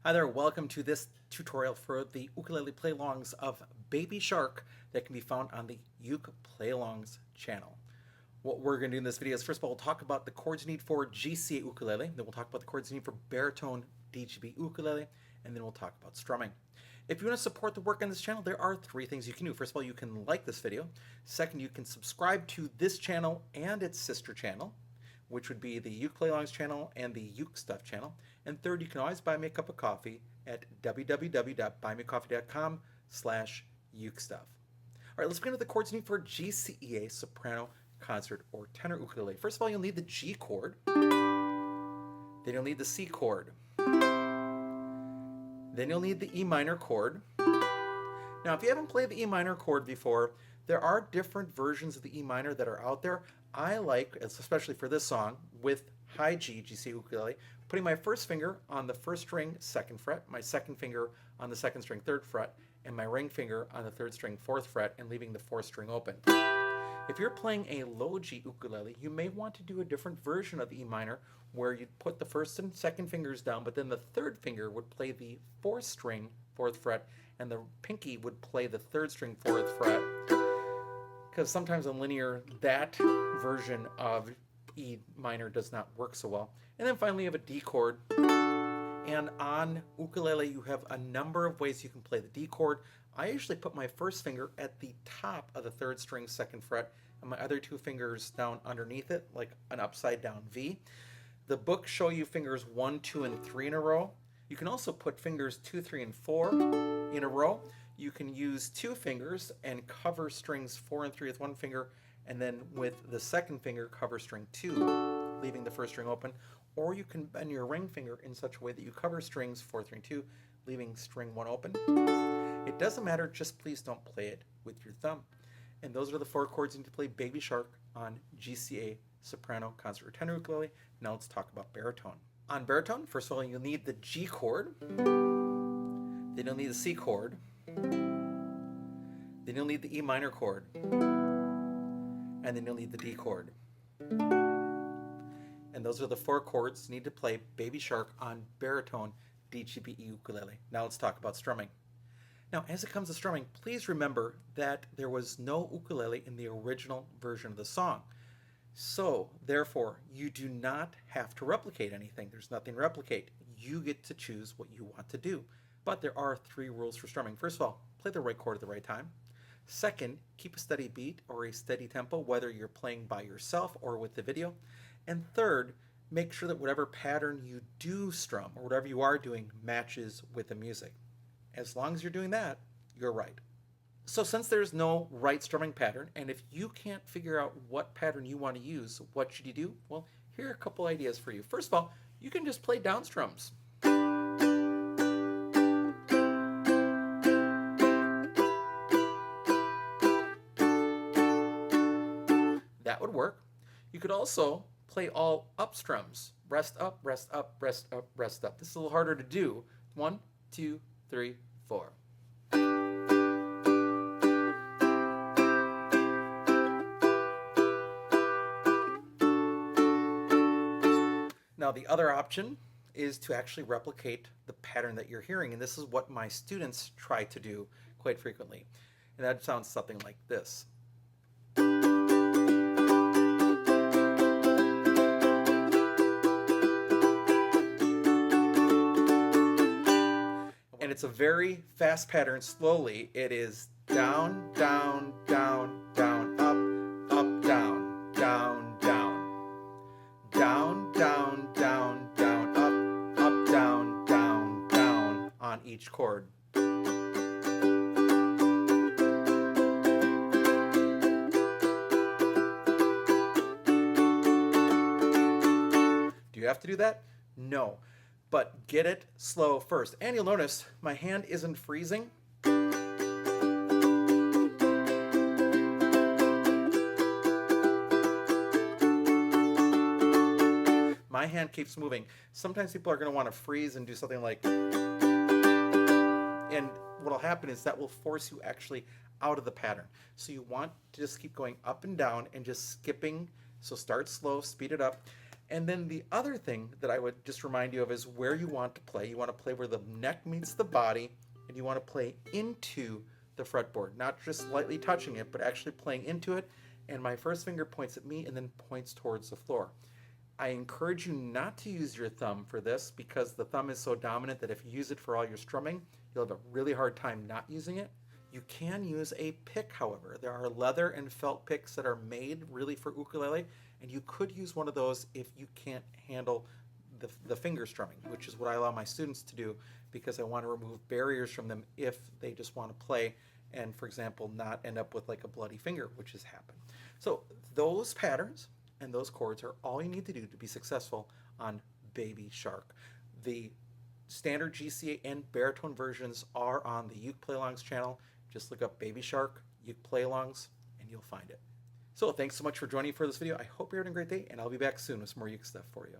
Hi there, welcome to this tutorial for the ukulele play-alongs of Baby Shark that can be found on the Uke Play-alongs channel. What we're going to do in this video is, first of all, we'll talk about the chords you need for GCEA ukulele, then we'll talk about the chords you need for baritone DGBE ukulele, and then we'll talk about strumming. If you want to support the work on this channel, there are three things you can do. First of all, you can like this video. Second, you can subscribe to this channel and its sister channel, which would be the Uke Play-alongs channel and the Uke Stuff channel. And third, you can always buy me a cup of coffee at www.buymeacoffee.com/UkeStuff. All right, let's begin with the chords you need for GCEA soprano, concert, or tenor ukulele. First of all, you'll need the G chord. Then you'll need the C chord. Then you'll need the E minor chord. Now, if you haven't played the E minor chord before, there are different versions of the E minor that are out there. I like, especially for this song, with high G, GCEA ukulele, putting my first finger on the first string, 2nd fret, my second finger on the 2nd string, 3rd fret, and my ring finger on the 3rd string, 4th fret, and leaving the 4th string open. If you're playing a low G ukulele, you may want to do a different version of the E minor where you'd put the 1st and 2nd fingers down, but then the 3rd finger would play the 4th string, 4th fret, and the pinky would play the 3rd string, 4th fret. Because sometimes in linear, that version of E minor does not work so well. And then finally you have a D chord. And on ukulele you have a number of ways you can play the D chord. I usually put my first finger at the top of the 3rd string, 2nd fret, and my other two fingers down underneath it, like an upside down V. The books show you fingers 1, 2, and 3 in a row. You can also put fingers 2, 3, and 4 in a row. You can use 2 fingers and cover strings 4 and 3 with one finger, and then with the 2nd finger cover string 2, leaving the 1st string open. Or you can bend your ring finger in such a way that you cover strings 4, 3, and 2, leaving string 1 open. It doesn't matter, just please don't play it with your thumb. And those are the 4 chords you need to play Baby Shark on GCEA soprano, concert, or tenor ukulele. Now let's talk about baritone. On baritone, first of all, you'll need the G chord, then you'll need the C chord, then you'll need the E minor chord, and then you'll need the D chord. And those are the 4 chords you need to play Baby Shark on baritone DGBE ukulele. Now let's talk about strumming. Now, as it comes to strumming, please remember that there was no ukulele in the original version of the song. So, therefore, you do not have to replicate anything. There's nothing to replicate. You get to choose what you want to do. But there are 3 rules for strumming. First of all, play the right chord at the right time. Second, keep a steady beat or a steady tempo, whether you're playing by yourself or with the video. And third, make sure that whatever pattern you do strum or whatever you are doing matches with the music. As long as you're doing that, you're right. So since there's no right strumming pattern, and if you can't figure out what pattern you want to use, what should you do? Well, here are a couple ideas for you. First of all, you can just play down strums. That would work. You could also play all up strums. Rest up, rest up, rest up, rest up. This is a little harder to do. 1, 2, 3, 4. Now the other option is to actually replicate the pattern that you're hearing, and this is what my students try to do quite frequently. And that sounds something like this. And it's a very fast pattern. Slowly, it is down, down, down, down, up, up, down, down, down, down, down, down, down, up, down, down, down on each chord. Do you have to do that? No. But get it slow first. And you'll notice my hand isn't freezing. My hand keeps moving. Sometimes people are going to want to freeze and do something like, and what will happen is that will force you actually out of the pattern. So you want to just keep going up and down and just skipping. So start slow, speed it up. And then the other thing that I would just remind you of is where you want to play. You want to play where the neck meets the body, and you want to play into the fretboard, not just lightly touching it, but actually playing into it. And my first finger points at me and then points towards the floor. I encourage you not to use your thumb for this because the thumb is so dominant that if you use it for all your strumming, you'll have a really hard time not using it. You can use a pick, however. There are leather and felt picks that are made really for ukulele, and you could use one of those if you can't handle the finger strumming, which is what I allow my students to do because I want to remove barriers from them if they just want to play and, for example, not end up with like a bloody finger, which has happened. So those patterns and those chords are all you need to do to be successful on Baby Shark. The standard GCA and baritone versions are on the Uke Play-Alongs channel. Just look up Baby Shark, Uke Play-Alongs, and you'll find it. So thanks so much for joining me for this video. I hope you're having a great day, and I'll be back soon with some more Uke stuff for you.